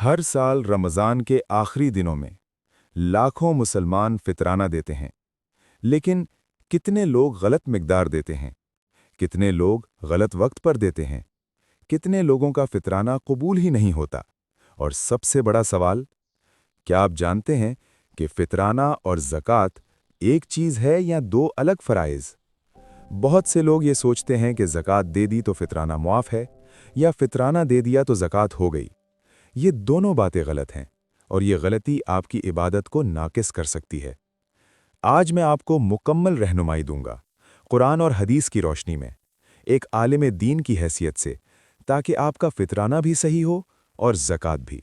हर साल रमज़ान के आखिरी दिनों में लाखों मुसलमान फितराना देते हैं। लेकिन कितने लोग गलत मिकदार देते हैं, कितने लोग गलत वक्त पर देते हैं, कितने लोगों का फितराना कबूल ही नहीं होता। और सबसे बड़ा सवाल, क्या आप जानते हैं कि फितराना और ज़कात एक चीज़ है या दो अलग फ़राइज़? बहुत से लोग ये सोचते हैं कि ज़कात दे दी तो फितराना मुआफ़ है, या फितराना दे दिया तो ज़कात हो गई। ये दोनों बातें गलत हैं, और ये गलती आपकी इबादत को नाकिस कर सकती है। आज मैं आपको मुकम्मल रहनुमाई दूंगा, कुरान और हदीस की रोशनी में, एक आलिम दीन की हैसियत से, ताकि आपका फितराना भी सही हो और ज़कात भी।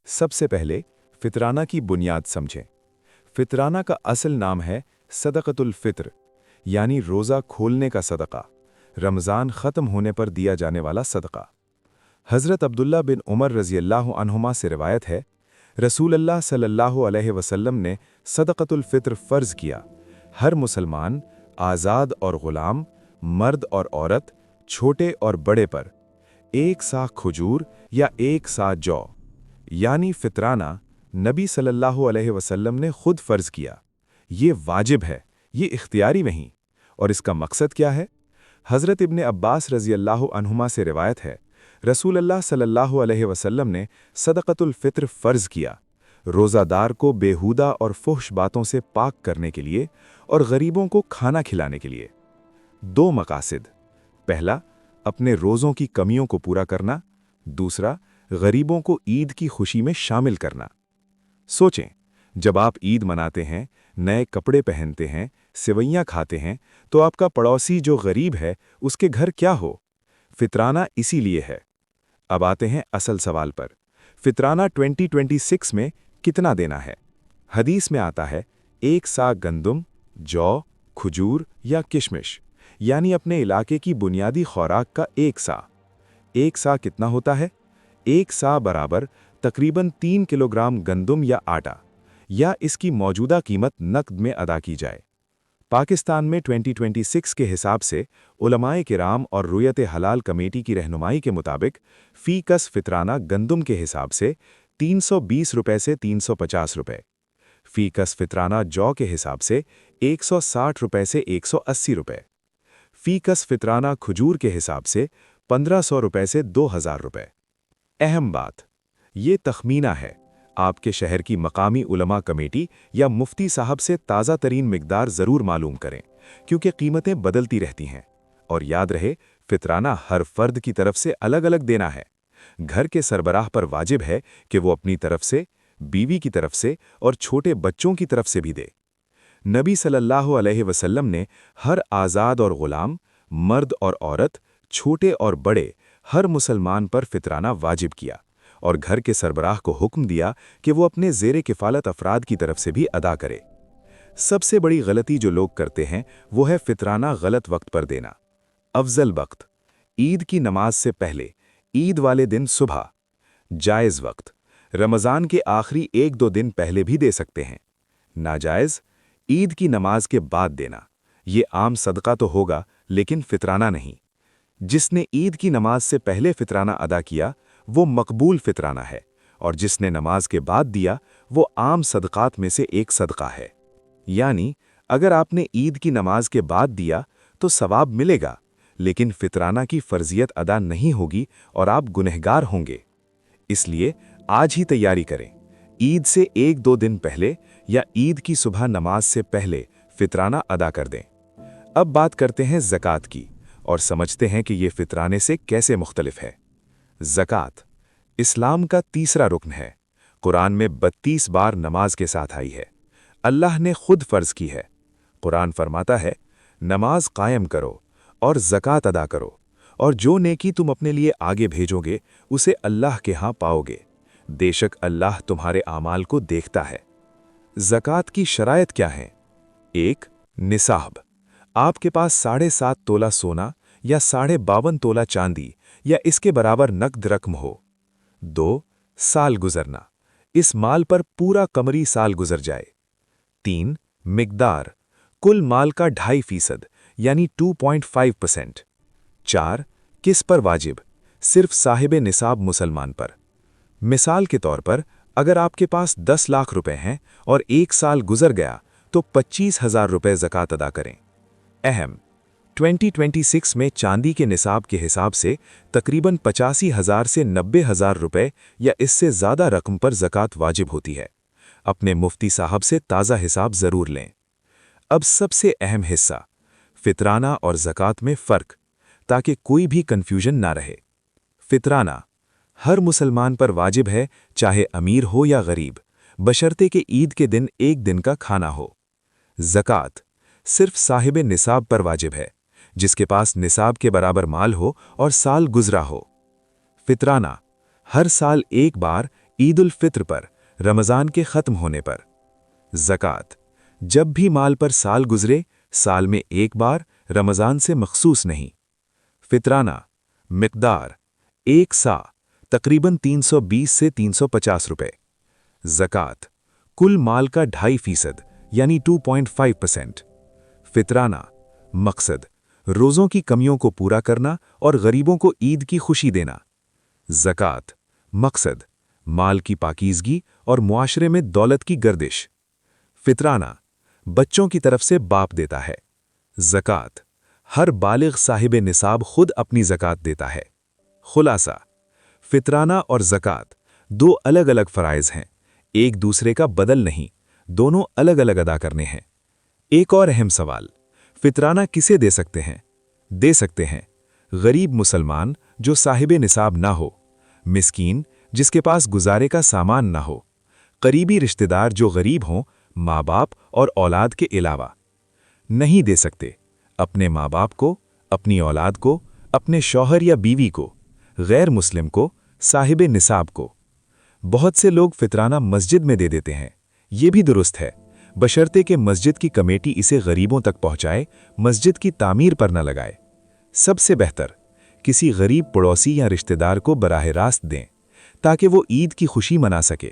सबसे पहले फितराना की बुनियाद समझें। फितराना का असल नाम है सदक़तुल फ़ित्र, यानी रोज़ा खोलने का सदका, रमज़ान ख़त्म होने पर दिया जाने वाला सदका। हज़रत अब्दुल्ला बिन उमर रज़ियल्लाहु अन्हुमा से रिवायत है, रसूल अल्लाह सल्लल्लाहु अलैहि वसल्लम ने सदक़तुल फ़ित्र फ़र्ज़ किया। हर मुसलमान, आज़ाद और ग़ुलाम, मर्द और औरत, छोटे और बड़े पर एक सा खजूर या एक सा जौ, यानी फ़ितराना, नबी सल्लल्लाहु अलैहि वसल्लम ने खुद फ़र्ज़ किया। ये वाजिब है, ये इख्तियारी नहीं। और इसका मकसद क्या है? हज़रत इब्ने अब्बास रज़ियल्लाहु अन्हुमा से रिवायत है, रसूल अल्लाह सल्लल्लाहु अलैहि वसल्लम ने सदक़तुल फ़ित्र फ़र्ज़ किया, रोज़ादार को बेहुदा और फुहश बातों से पाक करने के लिए और गरीबों को खाना खिलाने के लिए। दो मकासद: पहला, अपने रोज़ों की कमियों को पूरा करना; दूसरा, गरीबों को ईद की खुशी में शामिल करना। सोचें, जब आप ईद मनाते हैं, नए कपड़े पहनते हैं, सेवइयाँ खाते हैं, तो आपका पड़ोसी जो गरीब है, उसके घर क्या हो? फितराना इसीलिए है। अब आते हैं असल सवाल पर। फितराना 2026 में कितना देना है? हदीस में आता है, एक सा गंदुम, जौ, खजूर या किशमिश, यानी अपने इलाके की बुनियादी खुराक का एक सा। एक सा कितना होता है? एक सा बराबर तकरीबन 3 किलोग्राम गंदुम या आटा, या इसकी मौजूदा कीमत नकद में अदा की जाए। पाकिस्तान में 2026 के हिसाब से उलमाए किराम और रुयत हलाल कमेटी की रहनुमाई के मुताबिक फ़ी कस फितराना गंदुम के हिसाब से 320 रुपए से 350 रुपए, फ़ी कस फितराना जौ के हिसाब से 160 रुपए से 180 रुपए, फ़ी कस फितराना खजूर के हिसाब से 1500 रुपए से 2000 रुपए। अहम बात, ये तखमीना है। आपके शहर की मकामी उलमा कमेटी या मुफ्ती साहब से ताज़ा तरीन मिकदार ज़रूर मालूम करें, क्योंकि कीमतें बदलती रहती हैं। और याद रहे, फितराना हर फर्द की तरफ से अलग अलग देना है। घर के सरबराह पर वाजिब है कि वो अपनी तरफ से, बीवी की तरफ से और छोटे बच्चों की तरफ से भी दे। नबी सल्लल्लाहु अलैहि वसल्लम ने हर आज़ाद और ग़ुलाम, मर्द और औरत, छोटे और बड़े, हर मुसलमान पर फितराना वाजिब किया, और घर के सरबराह को हुक्म दिया कि वो अपने ज़ेरे किफ़ालत अफराद की तरफ से भी अदा करे। सबसे बड़ी गलती जो लोग करते हैं वो है फितराना गलत वक्त पर देना। अफजल वक्त: ईद की नमाज से पहले, ईद वाले दिन सुबह। जायज़ वक्त: रमज़ान के आखिरी 1-2 दिन पहले भी दे सकते हैं। नाजायज़: ईद की नमाज के बाद देना। ये आम सदका तो होगा, लेकिन फितराना नहीं। जिसने ईद की नमाज से पहले फितराना अदा किया, वो मकबूल फितराना है, और जिसने नमाज के बाद दिया, वो आम सदक़ात में से एक सदका है। यानी अगर आपने ईद की नमाज के बाद दिया तो सवाब मिलेगा, लेकिन फितराना की फ़र्ज़ियत अदा नहीं होगी और आप गुनहगार होंगे। इसलिए आज ही तैयारी करें। ईद से 1-2 दिन पहले या ईद की सुबह नमाज से पहले फितराना अदा कर दें। अब बात करते हैं ज़कात की, और समझते हैं कि ये फितराने से कैसे मुख्तलिफ है। ज़कात इस्लाम का तीसरा रुकन है। कुरान में 32 बार नमाज के साथ आई है। अल्लाह ने खुद फ़र्ज़ की है। कुरान फरमाता है, नमाज कायम करो और ज़कात अदा करो, और जो नेकी तुम अपने लिए आगे भेजोगे उसे अल्लाह के यहाँ पाओगे। बेशक अल्लाह तुम्हारे आमाल को देखता है। ज़कात की शरायत क्या हैं? 1. निसाब: आपके पास 7.5 तोला सोना या 52.5 तोला चांदी या इसके बराबर नकद रकम हो। 2. साल गुजरना: इस माल पर पूरा कमरी साल गुजर जाए। 3. मिकदार: कुल माल का 2.5% यानी 2.5%। 4. किस पर वाजिब: सिर्फ साहिब निसाब मुसलमान पर। مثال کے طور پر اگر آپ کے پاس 10 لاکھ روپے ہیں اور 1 سال گزر گیا تو 25,000 روپے زکوٰۃ ادا کریں۔ اہم 2026 میں چاندی کے نصاب کے حساب سے تقریباً 85,000 سے 90,000 روپے یا اس سے زیادہ رقم پر زکوٰۃ واجب ہوتی ہے۔ اپنے مفتی صاحب سے تازہ حساب ضرور لیں۔ اب سب سے اہم حصہ، فطرانہ اور زکوٰۃ میں فرق، تاکہ کوئی بھی کنفیوژن نہ رہے۔ فطرانہ ہر مسلمان پر واجب ہے، چاہے امیر ہو یا غریب، بشرطے کہ عید کے دن 1 دن کا کھانا ہو۔ زکوٰۃ صرف صاحب نصاب پر واجب ہے، جس کے پاس نصاب کے برابر مال ہو اور سال گزرا ہو۔ فطرانہ ہر سال 1 بار عید الفطر پر، رمضان کے ختم ہونے پر۔ زکوٰۃ جب بھی مال پر سال گزرے، سال میں 1 بار، رمضان سے مخصوص نہیں۔ فطرانہ مقدار 1 سا، تقریباً 320 سے 350 روپے۔ زکوٰۃ کل مال کا 2.5% یعنی 2.5%۔ فطرانہ مقصد روزوں کی کمیوں کو پورا کرنا اور غریبوں کو عید کی خوشی دینا۔ زکوٰۃ مقصد مال کی پاکیزگی اور معاشرے میں دولت کی گردش۔ فطرانہ بچوں کی طرف سے باپ دیتا ہے۔ زکوٰۃ ہر بالغ صاحب نصاب خود اپنی زکوٰۃ دیتا ہے۔ خلاصہ، فطرانہ اور زکوٰۃ 2 الگ الگ فرائض ہیں، ایک دوسرے کا بدل نہیں، دونوں الگ الگ ادا کرنے ہیں۔ ایک اور اہم سوال، فطرانہ کسے دے سکتے ہیں؟ دے سکتے ہیں غریب مسلمان جو صاحب نصاب نہ ہو، مسکین جس کے پاس گزارے کا سامان نہ ہو، قریبی رشتہ دار جو غریب ہوں، ماں باپ اور اولاد کے علاوہ۔ نہیں دے سکتے اپنے ماں باپ کو، اپنی اولاد کو، اپنے شوہر یا بیوی کو، غیر مسلم کو، صاحب نصاب کو۔ بہت سے لوگ فطرانہ مسجد میں دے دیتے ہیں، یہ بھی درست ہے، بشرطے کہ مسجد کی کمیٹی اسے غریبوں تک پہنچائے، مسجد کی تعمیر پر نہ لگائے۔ سب سے بہتر کسی غریب پڑوسی یا رشتہ دار کو براہ راست دیں، تاکہ وہ عید کی خوشی منا سکے۔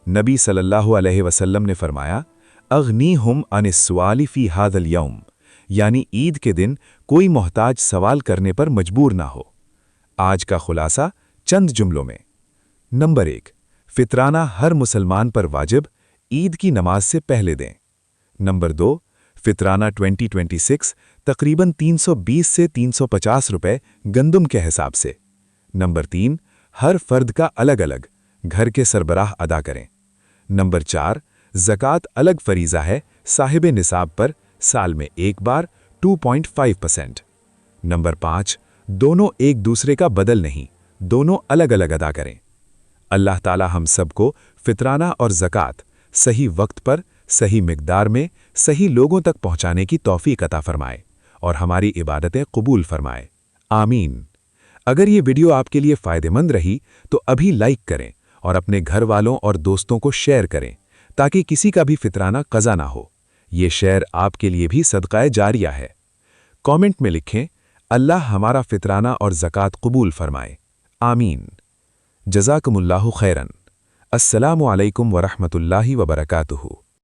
نبی صلی اللہ علیہ وسلم نے فرمایا، اغنیہم عن السؤال فی ھذا الیوم، یعنی عید کے دن کوئی محتاج سوال کرنے پر مجبور نہ ہو۔ آج کا خلاصہ چند جملوں میں۔ نمبر 1، فطرانہ ہر مسلمان پر واجب، عید کی نماز سے پہلے دیں۔ نمبر 2، فطرانہ 2026 تقریباً 320 سے 350 روپے گندم کے حساب سے۔ نمبر 3، ہر فرد کا الگ الگ، گھر کے سربراہ ادا کریں۔ نمبر 4، زکوٰۃ الگ فریضہ ہے صاحب نصاب پر، سال میں 1 بار 2.5%۔ نمبر 5، دونوں ایک دوسرے کا بدل نہیں، دونوں الگ الگ ادا کریں۔ اللہ تعالی ہم سب کو فطرانہ اور زکوٰۃ صحیح وقت پر، صحیح مقدار میں، صحیح لوگوں تک پہنچانے کی توفیق عطا فرمائے اور ہماری عبادتیں قبول فرمائے، آمین۔ اگر یہ ویڈیو آپ کے لیے فائدہ مند رہی تو ابھی لائک کریں اور اپنے گھر والوں اور دوستوں کو شیئر کریں، تاکہ کسی کا بھی فطرانہ قضا نہ ہو۔ یہ شیئر آپ کے لیے بھی صدقہ جاریہ ہے۔ کامنٹ میں لکھیں، اللہ ہمارا فطرانہ اور زکوٰۃ قبول فرمائے، آمین۔ جزاکم اللہ خیراً۔ السلام علیکم ورحمۃ اللہ وبرکاتہ۔